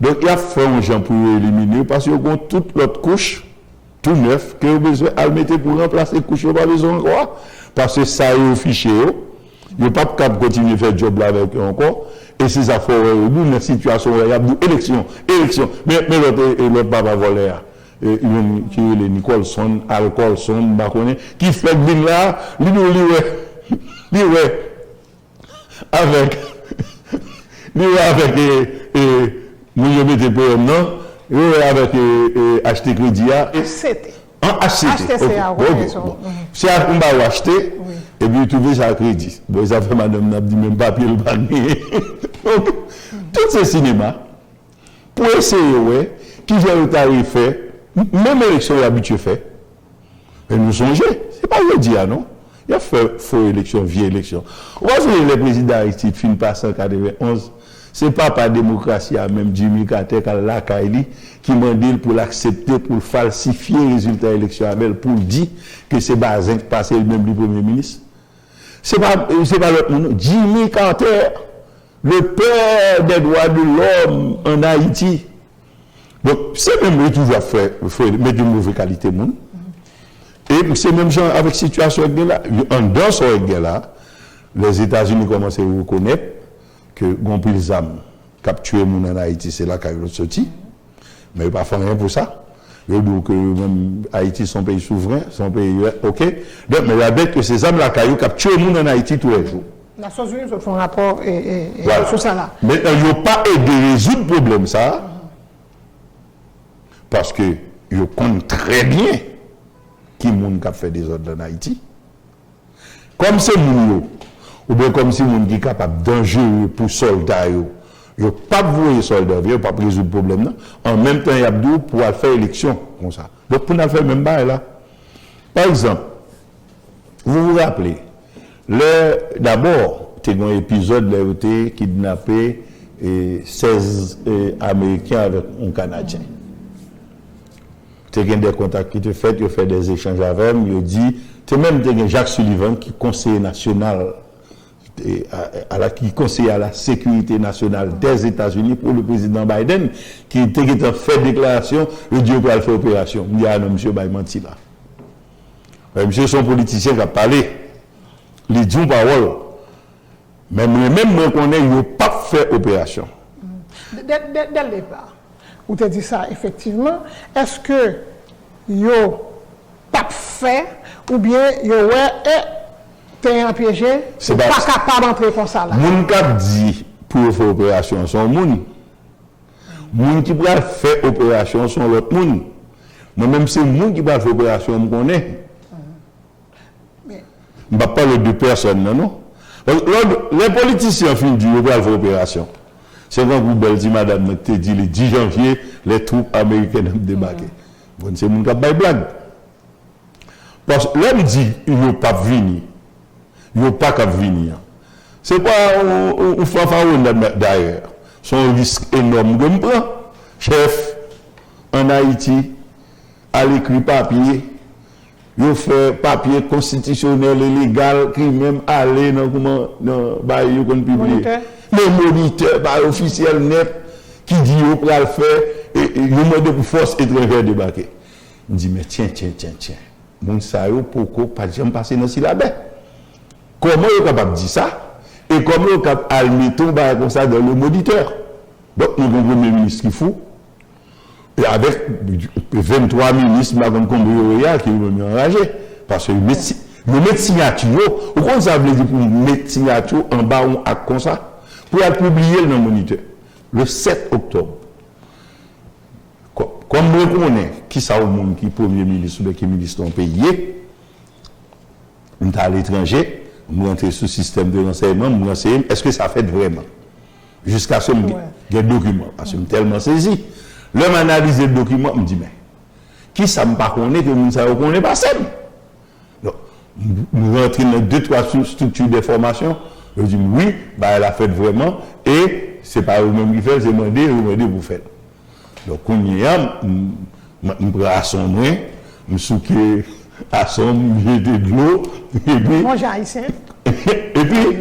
Donc, il y a fait un gens pour éliminer parce qu'ils ont toute l'autre couche, tout neuf, que vous avez besoin de mettre pour remplacer la couche, pas besoin encore. Parce que ça est au fichier. Il n'y a pas de cap continuer à faire le job là avec eux encore. Et c'est ça, nous, dans la situation, il y a des élections. Mais l'autre papa volé. Qui est les Nicholson, Alcolson, qui fait le bin là, lui, avec, nous mettons pour non, avec acheter crédit. C'était. HCT. C'est à acheter, et puis trouver ça à crédit. Bon, ça fait madame n'a dit même papier le panier. Donc, tout ce cinéma, pour essayer, qui j'ai le tarif fait, même l'élection habituée fait, mais nous songeons, c'est pas le dire, non? Il y a fait faux élection, vieille élection. Vous voyez, le président d'Haïti, fin passant en 1991, c'est pas par démocratie, même Jimmy Carter, qui m'a dit pour l'accepter, pour falsifier les résultats de l'élection, pour dire que c'est Bazin qui passait le même du Premier ministre. C'est pas l'autre nom. Jimmy Carter, le père des droits de l'homme en Haïti. Donc, c'est même lui qui va faire mettre de mauvaise qualité. Et c'est même genre avec la situation là. En dans ce là, les États-Unis commencent à reconnaître que Gompil Zam capturé mon en Haïti, c'est là qu'il a sorti. Mais il n'y a pas fait rien pour ça. Il dit que même Haïti, son pays souverain, son pays, ok. Donc, mais il y a bête que ces âmes-là qui ont capturé mon en Haïti tous les jours. Les Nations Unies font un rapport et voilà. sur ça là. Mais ils n'ont pas aidé à résoudre le problème, ça. Parce que ils connaissent très bien qui est qui fait des ordres en Haïti. Comme c'est nous, ou bien comme si on est capable dangereux pour soldats, il n'y a pas de soldats, il n'y a pas de résoudre le problème. Non? En même temps, il y a deux pour faire élection comme ça. Donc, pour nous faire même bail là. Par exemple, vous vous rappelez, d'abord, il y a un épisode où il a kidnappé 16 Américains avec un Canadien. Il y a des contacts qui te fait, il fait des échanges avec eux, il dit, c'est même Jacques Sullivan qui est conseiller national, qui conseiller à la sécurité nationale des États-Unis pour le président Biden, qui a fait déclaration, il dit qu'il va faire opération. Il dit, ah non, monsieur Biden menti là. Monsieur, son politicien qui a parlé, il dit une parole. Mais même moi, qu'on il n'a pas fait opération. Dès le départ, vous avez dit ça, effectivement, est-ce que vous n'avez pas fait ou bien vous avez été piégé, vous n'êtes pas capable d'entrer comme ça là? Moun qui dit pour faire opération sont moun. Moun qui peut faire opération sont l'autre moun. Moi-même, c'est moun qui peut faire opération, je connais. Je ne vais pas parler de personne, non? Les politiciens finissent du pour faire opération. C'est quand vous dit madame te dit le 10 janvier, les troupes américaines ont débarqué. Bon, c'est mon cas de blague. Parce que l'homme dit il n'y a pas venir. Il n'y a pas qu'à venir. C'est pas un fanfaron d'ailleurs. C'est un risque énorme que je prends. Chef, en Haïti, à l'écrit papier, il fait papier constitutionnel et légal qui même aller dans comment il publier. Le moniteur officiel net qui dit qu'il peut le faire et il demande pour force étrangère débarquer. Il dit mais tiens. Mon ça yo pourquoi pas jamais passer dans syllabe. Comment est capable de dire ça et comment est capable de mettre comme ça dans le moniteur. Donc nous avons un premier ministre qui fout et avec 23 ministres comme Combrioya qui vont enrager parce que le mettre signature, ou qu'on ça veut dire pour mettre signature en bas on a comme ça pour être publié dans le moniteur le 7 octobre. Comme nous connaissons qui ça au monde qui premier ministre ou qui ministre ont payé, on est à l'étranger, on rentre sous système de renseignement, on renseigne, est-ce que ça fait vraiment? Jusqu'à ce moment, il y a des documents, parce que je suis tellement saisi. L'homme analyse le document, me dit, mais qui ça me pas connaît que nous ne connaît pas ça? Nous rentrons dans 2-3 structures d'information, je dis oui, bah, elle a fait vraiment, et ce n'est pas vous-même qui fait, c'est demandé, vous faites. Donc, on y a, je prends à son moins, je souque à son, j'ai de l'eau, et puis. Moi, j'ai haïtien. Et puis.